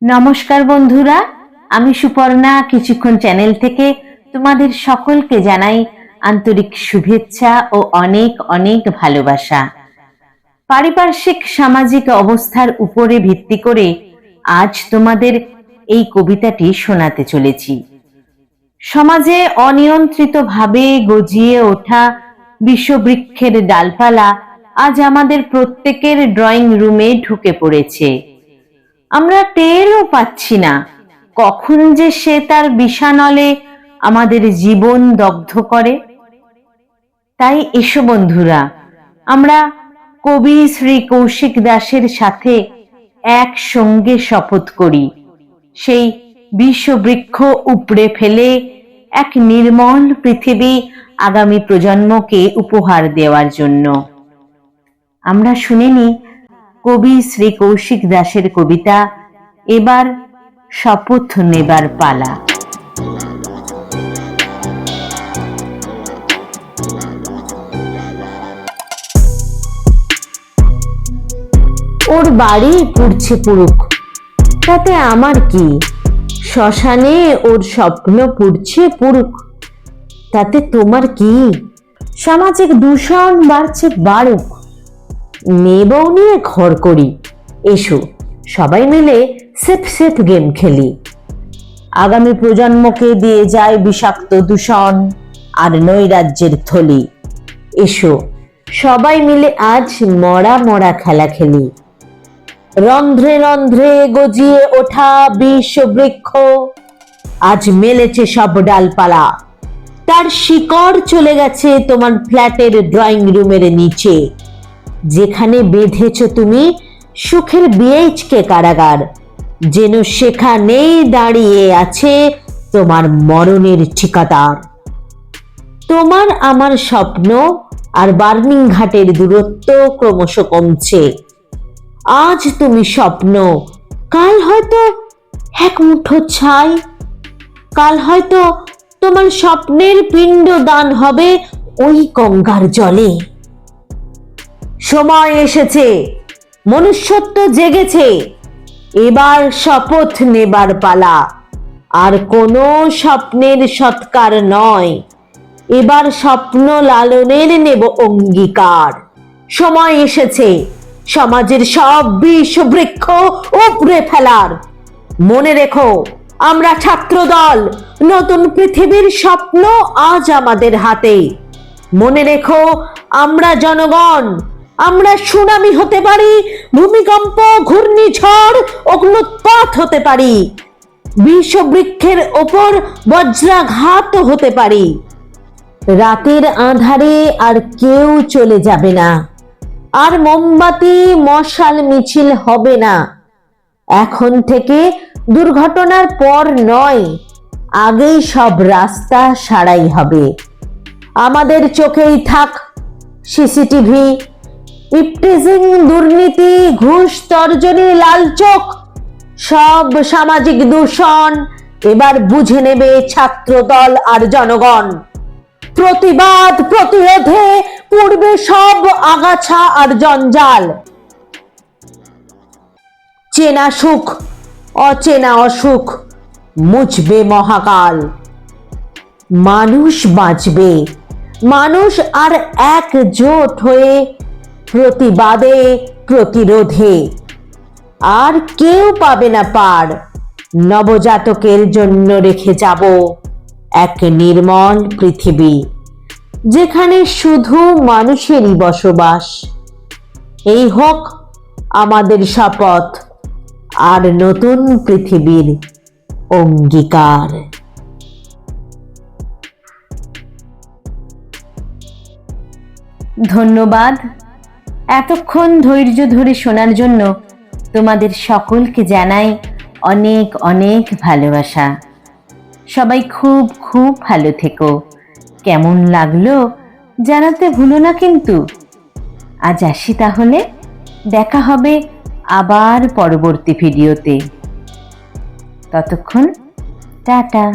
নমস্কার বন্ধুরা, আমি সুপর্ণা কিছুক্ষণ চ্যানেল থেকে তোমাদের সকলকে জানাই আন্তরিক শুভেচ্ছা ও অনেক অনেক ভালোবাসা। পারিপার্শ্বিক সামাজিক অবস্থার উপরে ভিত্তি করে আজ তোমাদের এই কবিতাটি শোনাতে চলেছি। সমাজে অনিয়ন্ত্রিতভাবে গজিয়ে ওঠা বিষবৃক্ষের ডালপালা আজ আমাদের প্রত্যেকের ড্রয়িং রুমে ঢুকে পড়েছে। আমরা টেরও পাচ্ছি না কখন যে সে তার বিষানলে আমাদের জীবন দগ্ধ করে। তাই এসো বন্ধুরা, আমরা কবি শ্রী কৌশিক দাসের সাথে একসঙ্গে শপথ করি সেই বিষবৃক্ষ উপড়ে ফেলে এক নির্মল পৃথিবী আগামী প্রজন্মকে উপহার দেওয়ার জন্য। আমরা শুনিনি কবি শ্রী কৌশিক দাসের কবিতা এবার শপথ নেবার পালা। ওর বাড়ি পুড়ছে পুড়ুক, তাতে আমার কি? শ্মশানে ওর স্বপ্ন পুড়ছে পুড়ুক, তাতে তোমার কি? সামাজিক দূষণ বাড়ছে বাড়ুক, মেয়ে বউ নিয়ে ঘর করি, এসো সবাই মিলে সেফ সেফ গেম খেলি। আগামী প্রজন্মকে দিয়ে যায় বিষাক্ত দূষণ আর নৈরাজ্যের থলি। এসো সবাই মিলে আজ মরা মরা খেলা খেলি। রন্ধ্রে রন্ধ্রে গজিয়ে ওঠা বিষবৃক্ষ আজ মেলেছে সব ডালপালা, তার শিকড় চলে গেছে তোমার ফ্ল্যাটের ড্রয়িং রুমের নিচে, যেখানে বেঁধেছ তুমি সুখের বিএইচকে কারাগার, যেন সেখানেই দাঁড়িয়ে আছে তোমার মরণের ঠিকাদার। তোমার আমার স্বপ্ন আর বার্নিং ঘাটের দূরত্ব ক্রমশ কমছে। আজ তুমি স্বপ্ন, কাল হয়তো এক মুঠো ছাই, কাল হয়তো তোমার স্বপ্নের পিণ্ড দান হবে ওই গঙ্গার জলে। সময় এসেছে, মনুষ্যত্ব জেগেছে, এবার শপথ নেবার পালা। আর কোনো স্বপ্নের সৎকার নয়, এবার স্বপ্ন লালনের নেব অঙ্গীকার। সময় এসেছে সমাজের সব বিষবৃক্ষ উপড়ে ফেলার। মনে রেখো, আমরা ছাত্র দল, নতুন পৃথিবীর স্বপ্ন আজ আমাদের হাতে। মনে রেখো, আমরা জনগণ, আমরা সুনামি হতে পারি, ভূমিকম্প, ঘূর্ণিঝড়, অগ্নুৎপাত হতে পারি, বিষবৃক্ষের ওপর বজ্রাঘাত হতে পারি। রাতের আঁধারে আর কেউ চলে যাবে না, আর মোমবাতি মশাল মিছিল হবে না। এখন থেকে দুর্ঘটনার পর নয়, আগেই সব রাস্তা সারাই হবে। আমাদের চোখেই থাক সিসিটিভি, ইপটিজিং, দুর্নীতি, ঘুষ, তর্জনী, লাল চোখ, সব সামাজিক দূষণ এবার বুঝে নেবে ছাত্র দল আর জনগণ। প্রতিবাদ প্রতিরোধে পূর্বে সব আগাছা আর জঞ্জাল। চেনা সুখ, অচেনা অসুখ মুছবে মহাকাল। মানুষ বাঁচবে, মানুষ আর একজোট হয়ে প্রতিবাদে প্রতিরোধে। আর কেউ পাবে না পার, নবজাতকের জন্য রেখে যাব এক নির্মল পৃথিবী, যেখানে শুধু মানুষেরই বসবাস। এই হোক আমাদের শপথ আর নতুন পৃথিবীর অঙ্গীকার। ধন্যবাদ এতক্ষণ ধৈর্য ধরে শোনার জন্য। তোমাদের সকলকে জানাই অনেক অনেক ভালোবাসা। সবাই খুব খুব ভালো থেকো। কেমন লাগলো জানাতে ভুলো না কিন্তু। আজ আসি তাহলে, দেখা হবে আবার পরবর্তী ভিডিওতে। ততক্ষণ টাটা।